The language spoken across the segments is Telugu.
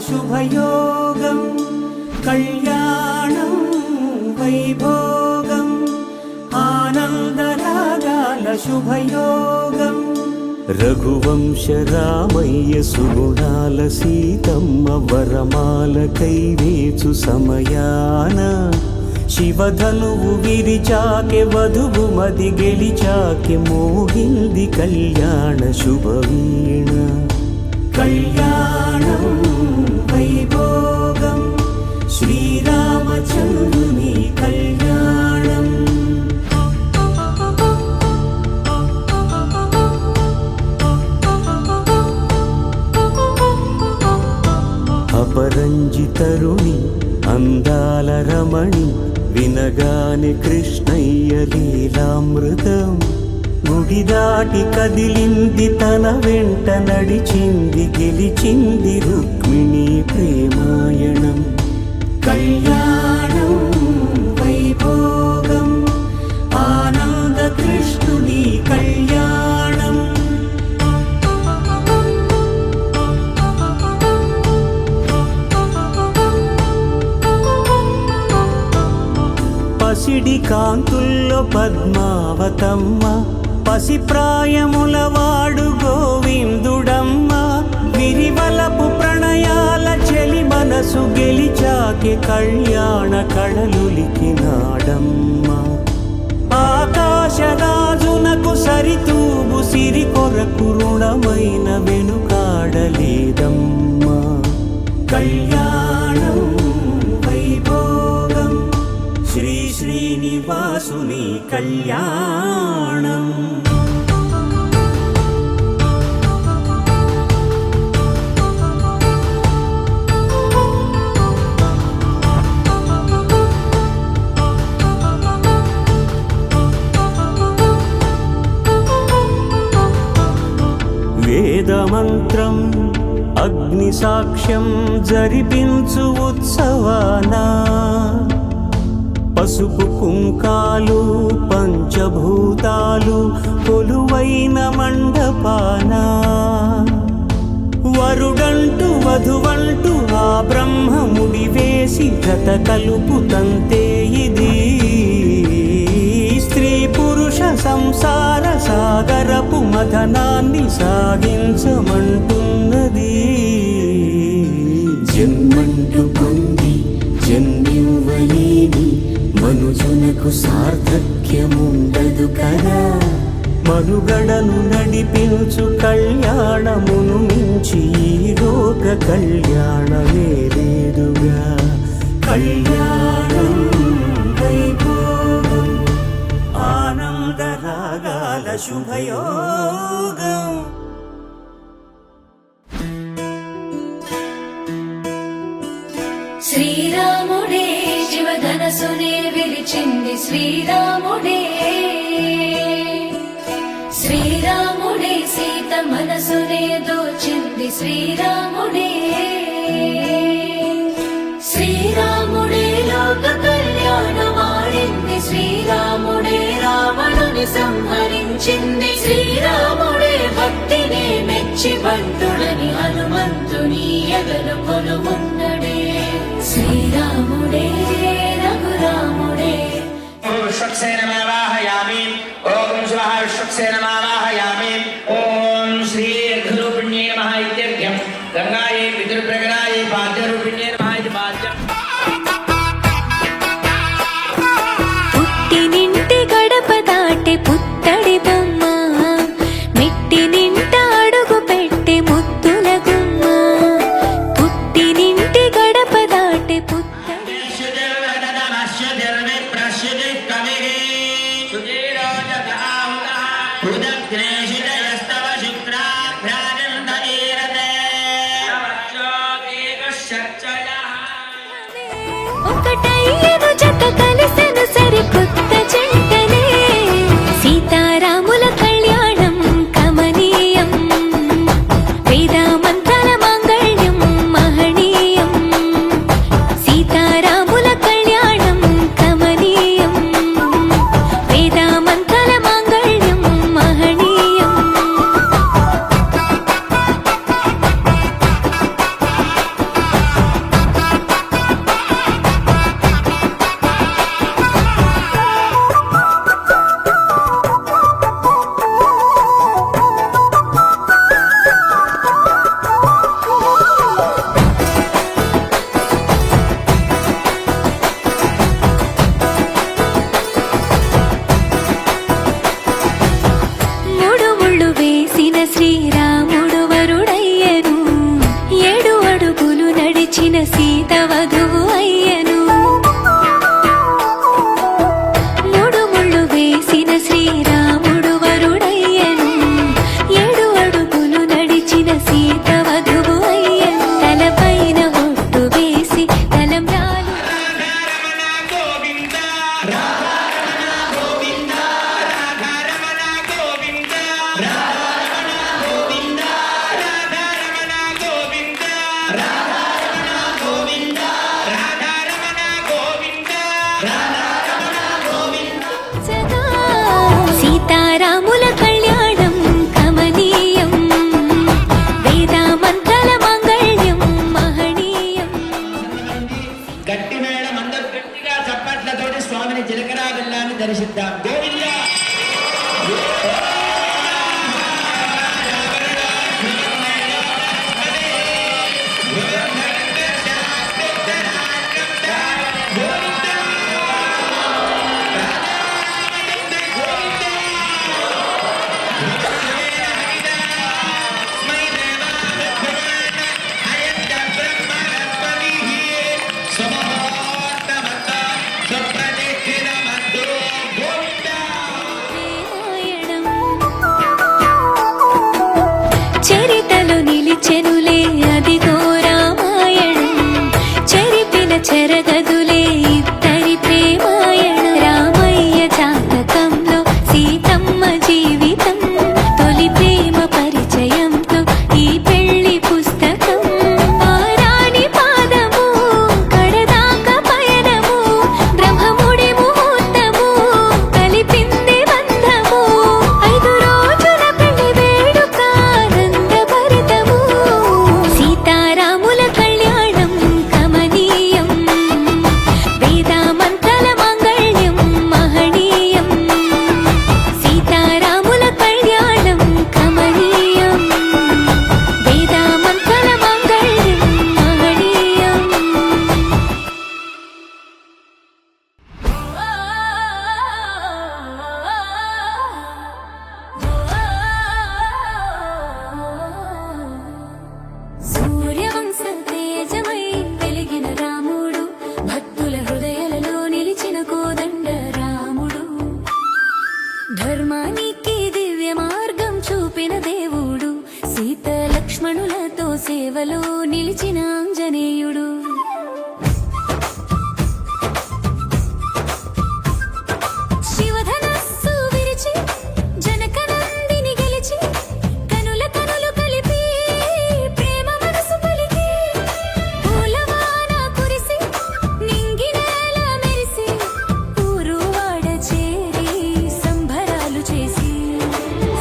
శుభయోగం కళ్యాణం వైభోగం ఆనందరాగాల శుభయోగం రఘువంశ రామయ్య సుగుణాల సీతమ్మ వరమాల కైవేచు సమయాన శివధనువు విరిచాకె వధువు మది గెలిచాకె మోగింది కళ్యాణ శుభవీణ కళ్యాణం వైభోగం శ్రీరామచంద్రుని కళ్యాణం అపరంజి తరుణి అందాల రమణి వినగానే కృష్ణయ్య లీలామృతం గుడి దాటి కదిలింది తన వెంట నడిచింది గెలిచింది రుక్మిణి ప్రేమాయణం కళ్యాణం వైభోగం ఆనంద కృష్ణుని కళ్యాణం పసిడి కాంతుల్లో పద్మావతమ్మ పసిప్రాయముల వాడు గోవిందుడమ్మ విరివలపు ప్రణయాల చెలి మనసు గెలిచాకె కళ్యాణ కళలులికినాడమ్మ ఆకాశరాజునకు సరితూగు సిరి కొరకు రుణమైన వెనుకాడలేదమ్మ కళ్యాణం వైభోగం శ్రీ శ్రీనివాసుని కళ్యాణం వేదమంత్రం అగ్ని సాక్ష్యం జరిపించు ఉత్సవానా పసుపు కుంకాలు పంచభూతాలు కొలువైన మండపాన వరుడంటూ వధువంటూ ఆ బ్రహ్మముడి వేసి గత కలుపు తంతే ఇది స్త్రీ పురుష సంసార సాగరపు మథనాన్ని సాగించమంటున్నది జన్మంటూ పొంది జన్మివ్వలేని మనుజునకు సార్థక్యముండదు కదా మనుగడను నడిపించు కళ్యాణమును మించి ఈ లోక కళ్యాణమే లేదుగా కళ్యాణం వైభోగం ఆనందరాగాల శుభయోగం శ్రీరాముడే శివధనసునే విరిచింది శ్రీరాముడే శ్రీరాముడే సీత మనసునే దోచింది శ్రీరాముడే శ్రీరాముడే లోక కళ్యాణమాడింది శ్రీరాముడే రావణుని సంహరించింది శ్రీరాముడే భక్తిని మెచ్చి బంధుడని హనుమంతుని ఎగలు కొలువున్నడే శ్రీరాముడే రఘురాముడే श्वक्सेनमावाहयामि ओम स्वाहा श्वक्सेनमावाहयामि ओम श्री गुरुपुण्ये नमः इत्यर्घ्यं गंगायै पितृप्रगणायै पाद्यरूपिण्ये नमः इति पाद्यम् పుట్టినింటి గడప దాటి పుత్తడి బొమ్మ మెట్టినింట అడుగు పెట్టి ముద్దుల గుమ్మ పుట్టినింటి గడప దాటి పుత్తడి ఒకటయ్యను జత కలిసెను సరికొత్త జంటనే సీతారాముల కళ్యాణం కమనీయం వేదామంతల మాంగళ్యం మహనీయం సీతారాముల కళ్యాణం కమనీయం వేదామంతల మాంగళ్యం మహనీయం లక్ష్మణులతో సేవలో నిలిచిన ఆంజనేయుడు శివధనస్సు విరిచి జనకనందిని గెలిచి కనుల కనులు కలిపి ప్రేమ మనసు పలికి పూలవాన కురిసి నింగి నేల మెరిసి ఊరు వాడ చేరి సంబరాలు చేసి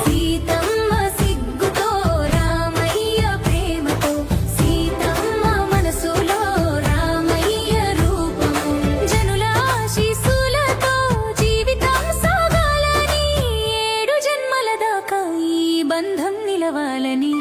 సీతమ్మ సిగ్గుతో రామయ్య ప్రేమతో సీతమ్మ మనసులో రామయ్య రూపము జనుల ఆశీస్సులతో జీవితం సాగాలని 7 జన్మల దాకా ఈ బంధం నిలవాలని